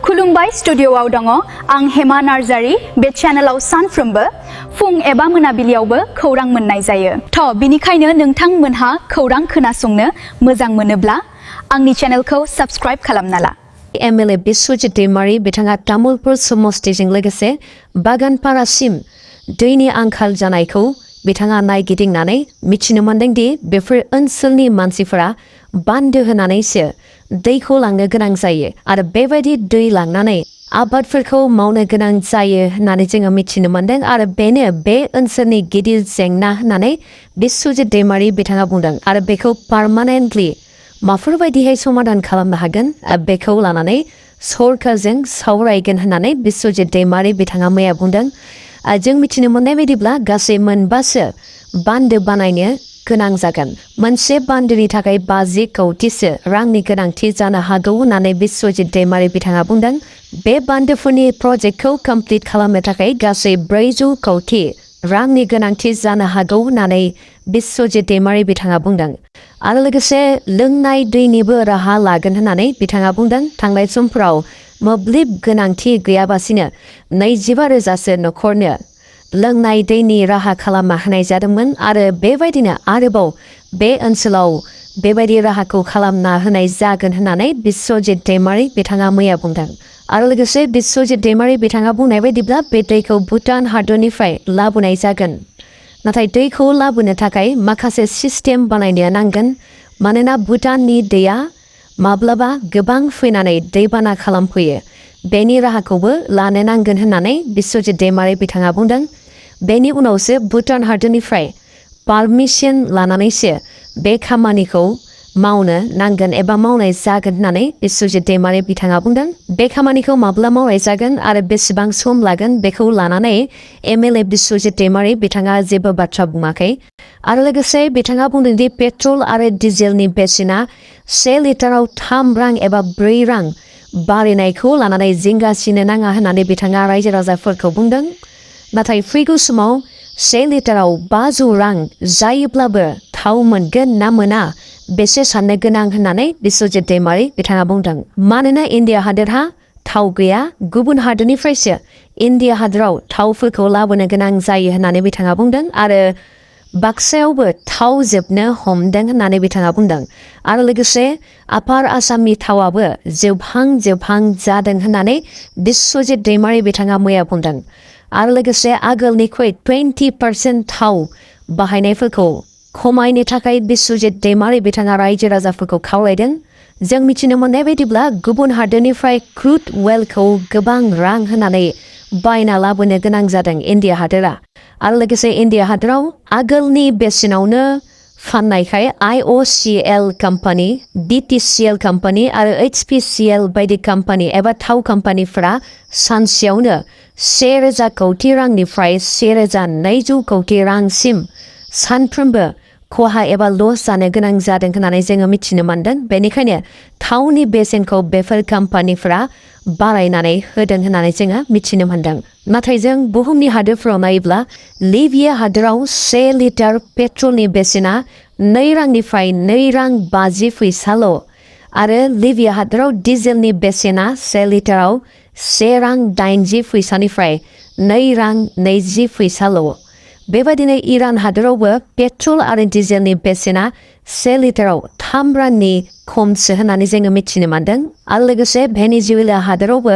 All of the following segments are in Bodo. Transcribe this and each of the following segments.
खुलुमबाय स्टुडिय'आव दङ आं हेमा नार्जारी बे चेनेलाव सानफ्रोमबो फुं एबा मोनाबिलियावबो खौरां मोननाय जायो। बिनिखायनो नोंथांमोनहा खौरां खोनासंनो मोजां मोनोब्ला आंनि चेनेलखौ साबस्क्राइब खालामना ला। MLA बिस्वजित दैमारी बिथाङा तामुलपुर समस्तिजों लोगोसे बागानपारासिम दैनि आंखाल जानायखौ बिथाङा नायगिदिंनानै मिथिनो मोन्दों दि बेफोर ओनसोलनि मानसिफोरा बान्दो होनानैसो दैखौ लांनो गोनां जायो आरो बेबायदि दै लांनानै आबादफोरखौ मावनो गोनां जायो होननानै जोङो मिथिनो मोन्दों आरो बेनो बे ओनसोलनि गिदिर जेंना होननानै बिस्वजित दैमारी बिथाङा बुंदों आरो बेखौ पार्मानेन्टलि माफोरबायदिहाय समाधान खालामनो हागोन बेखौ लानानै सरकारजों सावरायगोन होननानै बिस्वजित दैमारी बिथाङा मैया बुंदों। जों मिथिनो मोननाय बायदिब्ला गासै मोनबासो बान्दो बानायनो गोनां जागोन। मोनसे बान्दोनि थाखाय 50 कौटिसो रांनि गोनांथि जानो हागौ होननानै बिस्वजित दैमारी बिथाङा बुंदों। बे बान्दोफोरनि प्रजेक्टखौ कमप्लिट खालामनो थाखाय गासै 400 कौटि रांनि गोनांथि जानो हागौ होननानै बिस्वजित दैमारी बिथाङा बुंदों आरो लोगोसे लोंनाय दैनिबो राहा लागोन होननानै बिथाङा बुंदों। थांनाय समफोराव मोब्लिब गोनांथि गैयाबासिनो 25,000सो न'खरनो लोंनाय दैनि राहा खालामना होनाय जादोंमोन आरो बेबायदिनो आरोबाव बे ओनसोलाव बेबायदि राहाखौ खालामना होनाय जागोन होननानै बिस्वजित दैमारी बिथाङा मैया बुंदों आरो लोगोसे बिस्वजित दैमारी बिथाङा बुंनाय बायदिब्ला बे दैखौ भुटान हादरनिफ्राय लाबोनाय जागोन। नाथाय दैखौ लाबोनो थाखाय माखासे सिस्टेम बानायनो नांगोन मानोना भुटाननि दैया माब्लाबा गोबां फैनानै दैबाना खालामफैयो। बेनि राहाखौबो लानो नांगोन होननानै बिस्वजित दैमारी बिथाङा बुंदों। बेनि उनावसो भुटान हादरनिफ्राय पारमिसन लानानैसो बे खामानिखौ मावनो नांगोन एबा मावनाय जागोन होननानै बिस्वजित दैमारी बिथाङा बुंदों। बे खामानिखौ माब्ला मावनाय जागोन आरो बेसेबां सम लागोन बेखौ लानानै MLA बिस्वजित दैमारी बिथाङा जेबो बाथ्रा बुङाखै आरो लोगोसे बिथाङा बुंदों दि पेट्रल आरो डिजेलनि बेसेना 1 लिटाराव 3 रां एबा 4 रां बारायनायखौ लानानै जिंगासिनो नाङा होननानै बिथाङा रायजो राजाफोरखौ बुंदों। नाथाय फैगौ समाव 1 लिटाराव 500 रां जायोब्लाबो थाव मोनगोन ना मोना बेसे साननो गोनां होननानै बिस्वजित दैमारी बिथाङा बुंदों। मानोना इन्डिया हादोरहा थाव गैया, गुबुन हादोरनिफ्रायसो इन्डिया हादोराव थावफोरखौ लाबोनो गोनां जायो होननानै बिथाङा बुंदों आरो बाक्सायावबो थाव जोबनो हमदों होननानै बिथाङा बुंदों आरो लोगोसे आपार आसामनि थावाबो जोबहां जादों होननानै बिस्वजित दैमारी बिथाङा मैया बुंदों आरो लोगोसे आगोलनिख्रुइ 20% थाव बाहायनायफोरखौ खमायनो थाखाय बिस्वजित दैमारी बिथाङा रायजो राजाफोरखौ खावलायदों। जों मिथिनो मोननाय बायदिब्ला गुबुन हादोरनिफ्राय क्रुड अइलखौ गोबां रां होनानै बायना लाबोनो गोनां जादों इन्डिया हादोरा आरो लोगोसे इन्डिया हादोराव आगोलनि बेसेनावनो फाननायखाय IOCL कम्पानि, BTCL कम्पानि आरो HPCL बायदि कम्पानि एबा थाव कम्पानिफोरा सानसेयावनो 1,000 कौटि रांनिफ्राय 1,200 कौटि रांसिम सानफ्रोमबो खहा एबा लस जानो गोनां जादों होननानै जोङो मिथिनो मोन्दों। बेनिखायनो थावनि बेसेनखौ बेफोर कम्पानिफोरा बारायनानै होदों होननानै जोङो मिथिनो मोन्दों। नाथाय जों बुहुमनि हादोरफोराव नायोब्ला लिबिया हादोराव 1 लिटार पेट्रलनि बेसेना 2 रांनिफ्राय 2 रां 50 फैसाल' आरो लिबिया हादोराव डिजेलनि बेसेना 1 लिटाराव 1 रां 80 फैसानिफ्राय 2 रां 20 फैसाल'। बेबायदिनो इरान हादोरावबो पेट्रल आरो डिजेलनि बेसेना 1 लिटाराव 3 रांनि खमसो होननानै जोङो मिथिनो मोन्दों आरो लोगोसे भेनेजुवेला हादोरावबो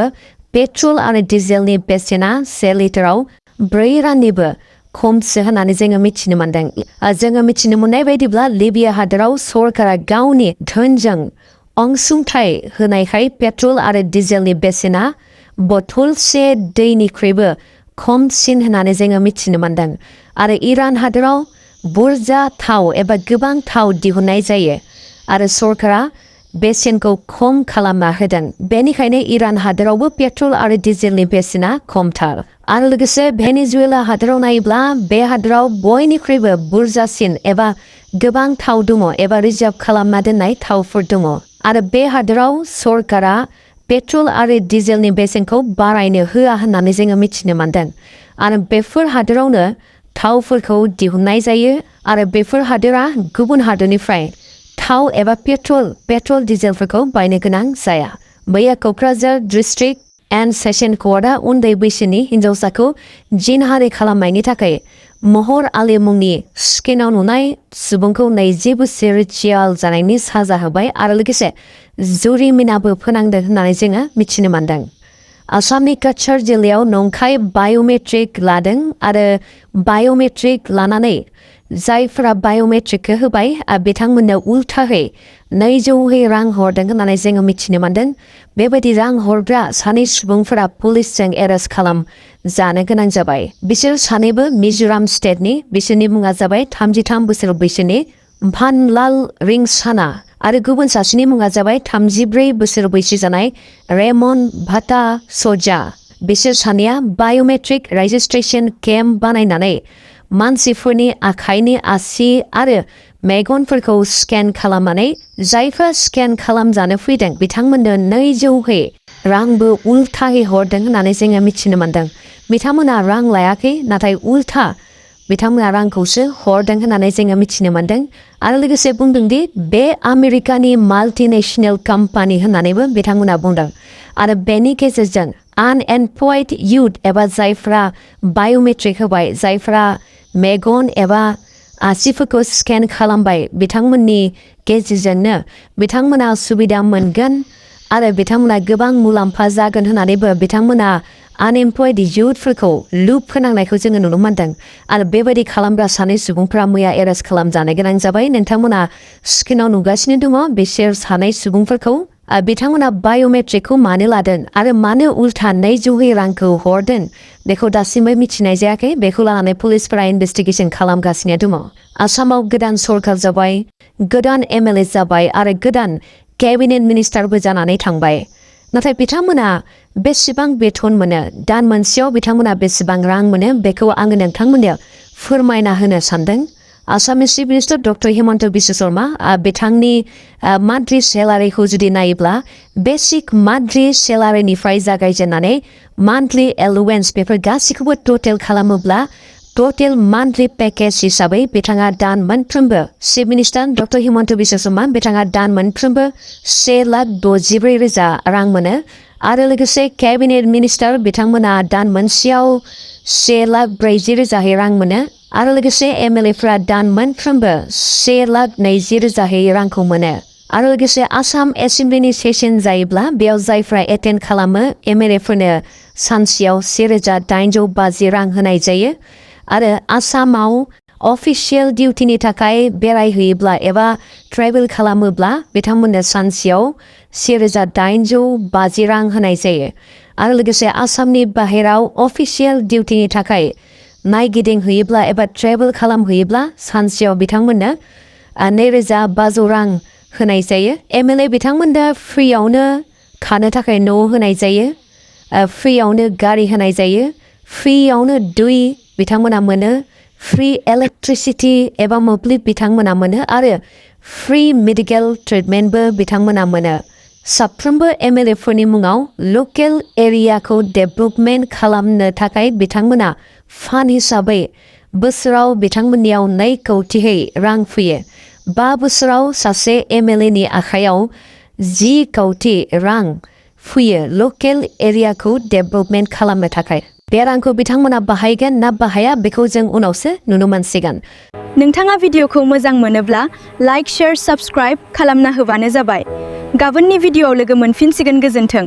पेट्रल आरो डिजेलनि बेसेना 1 लिटाराव 4 रांनिबो खमसो होननानै जोङो मिथिनो मोन्दों। जोङो मिथिनो मोननाय बायदिब्ला लिबिया हादोराव सरकारा गावनि धोनजों अनसुंथाइ होनायखाय पेट्रल आरो डिजेलनि बेसेना बथलसे दैनिख्रुइबो खमसिन होननानै जोङो मिथिनो मोन्दों आरो इरान हादोराव बुरजा थाव एबा गोबां थाव दिहुननाय जायो आरो सरकारा बेसेनखौ खम खालामना होदों। बेनिखायनो इरान हादोरावबो पेट्रल आरो डिजेलनि बेसेना खमथार आरो लोगोसे भेनेजुवेला हादोराव नायोब्ला बे हादोराव बयनिख्रुइबो बुरजासिन एबा गोबां थाव दङ एबा रिजार्भ खालामना दोननाय थावफोर दङ आरो बे हादोराव सरकारा पेट्रल आरो डिजेलनि बेसेनखौ बारायनो होआ होननानै जोङो मिथिनो मोन्दों आरो बेफोर हादोरावनो थावफोरखौ दिहुननाय जायो आरो बेफोर हादोरा गुबुन हादोरनिफ्राय थाव एबा पेट्रल डिजेलफोरखौ बायनो गोनां जाया। मैया क'क्राझार डिस्ट्रिक्ट एन्ड सेशन कर्टआ उन्दै बैसोनि हिन्जावसाखौ जिनहारि खालामनायनि थाखाय महर आली मुंनि स्क्रिनाव नुनाय सुबुंखौ 20 बोसोर जेल जानायनि साजा होबाय आरो लोगोसे जुरिमानाबो फोनांदों होननानै जोङो मिथिनो मोनदों। आसामनि कछार जिल्लायाव नंखाय बाय'मेट्रिक लादों आरो बाय'मेट्रिक लानानै जायफोरा बाय'मेट्रिकखौ होबाय बिथांमोननो उल्थाहै 200 रां हरदों होननानै जोङो मिथिनो मोनदों। बेबायदि रां हरग्रा सानै सुबुंफोरा पुलिसजों एरेस्ट खालाम जानो गोनां जाबाय। बिसोर सानैबो मिजोराम स्टेटनि, बिसोरनि मुङा जाबाय 33 बोसोर बैसोनि भानलाल रिंसाना आरो गुबुन सासेनि मुङा जाबाय 34 बोसोर बैसो जानाय रेमन भाटा सजा। बिसोर सानैया बाय'मेट्रिक रेजिस्ट्रेशन केम्प बानायनानै मानसिफोरनि आखाइनि आसि आरो मेगनफोरखौ स्केन खालामनानै जायफ्रा स्केन खालामजानो फैदों बिथांमोननो 200 रांबो उल्थायै हरदों होननानै जोङो मिथिनो मोनदों। बिथांमोना रां लायाखै, नाथाय उल्था बिथांमोना रांखौसो हरदों होननानै जोङो मिथिनो मोनदों आरो लोगोसे बुंदोंदि बे आमेरिकानि माल्टिनेशनेल कम्पानि होननानैबो बिथांमोना बुंदों आरो बेनि गेजेरजों आनएमप्लयड इउथ एबा जायफ्रा बाय'मेट्रिक होबाय, जायफ्रा मेगन एबा आसिफोरखौ स्केन खालामबाय, बिथांमोननि गेजेरजोंनो बिथांमोना सुबिदा मोनगोन आरो बिथांमोना गोबां मुलाम्फा जागोन होननानैबो बिथांमोना आनएमप्लयड इउथफोरखौ लुप फोनांनायखौ जोङो नुनो मोनदों आरो बेबायदि खालामग्रा सानै सुबुंफोरा मैया एरेस्ट खालामजानो गोनां जाबाय। नोंथांमोना स्क्रिनाव नुगासिनो दङ बिसोर सानै सुबुंफोरखौ। बिथांमोना बाय'मेट्रिकखौ मानो लादों आरो मानो उल्था 200 रांखौ हरदों बेखौ दासिमबो मिथिनाय जायाखै। बेखौ लानानै पुलिसफोरा इनभेस्टिगेशन खालामगासिनो दङ। आसामाव गोदान सरकार जाबाय, गोदान एमएलए जाबाय आरो गोदान केबिनेट मिनिस्टारबो जानानै थांबाय। नाथाय बिथांमोना बेसेबां बेथन मोनो, दान मोनसेयाव बिथांमोना बेसेबां रां मोनो, बेखौ आङो नोंथांमोननो फोरमायना होनो सानदों। आसामनि chief minister doctor Himanta Biswa Sharma बिथांनि मान्थलि सेलारिखौ जुदि नायोब्ला बेसिक मान्थलि सेलारिनिफ्राय जागायजेननानै मान्थलि एलाउवेन्स बेफोर गासैखौबो टटेल खालामोब्ला टटेल मान्थलि पेकेज हिसाबै बिथाङा दान मोनफ्रोमबो, chief minister doctor Himanta Biswa Sharma बिथाङा दान मोनफ्रोमबो 1,64,000 रां मोनो आरो लोगोसे केबिनेट मिनिस्टार बिथांमोना दान मोनसेयाव 1,40,000 रां मोनो आरो लोगोसे एमएलएफ्रा दान मोनफ्रोमबो 1,20,000 रांखौ मोनो आरो लोगोसे आसाम एसेम्ब्लिनि सेसन जायोब्ला बेयाव जायफ्रा एटेन्ड खालामो एमएलएफोरनो सानसेयाव 1,850 रां होनाय जायो आरो आसामाव अफिसियेल डिउटिनि थाखाय बेरायहैयोब्ला एबा ट्रेभेल खालामोब्ला बिथांमोननो सानसेयाव 1,850 रां होनाय जायो आरो लोगोसे आसामनि बाहेराव अफिसियेल डिउटिनि थाखाय नायगिदिंहैयोब्ला एबा ट्रेभेल खालामहैयोब्ला सानसेयाव बिथांमोननो 2,500 रां होनाय जायो। एमएलए बिथांमोननो फ्रियावनो थानो थाखाय न' होनाय जायो, फ्रियावनो गारि होनाय जायो, फ्रियावनो दै बिथांमोना मोनो, फ्रि इलेक्ट्रिसिटि एबा मोब्लिब बिथांमोना मोनो आरो फ्रि मेडिकेल ट्रिटमेन्टबो बिथांमोना मोनो। साफ्रोमबो एमएलएफोरनि मुङाव लकेल एरियाखौ डेभलपमेन्ट खालामनो थाखाय बिथांमोना फान्ड हिसाबै बोसोराव बिथांमोननियाव 2 कौटिहै रां फैयो। 5 बोसोराव सासे एमएलएनि आखायाव 10 कौटि रां फैयो लकेल एरियाखौ डेभलपमेन्ट खालामनो थाखाय। बे रांखौ बिथांमोना बाहायगोन ना बाहाया बेखौ जों उनावसो नुनो मोनसिगोन। नोंथाङा भिडिअखौ मोजां मोनोब्ला लाइक, शेयार, साबस्क्राइब खालामना होबानो जाबाय। गाबोननि भिडिअआव लोगो मोनफिनसिगोन। गोजोन्थों।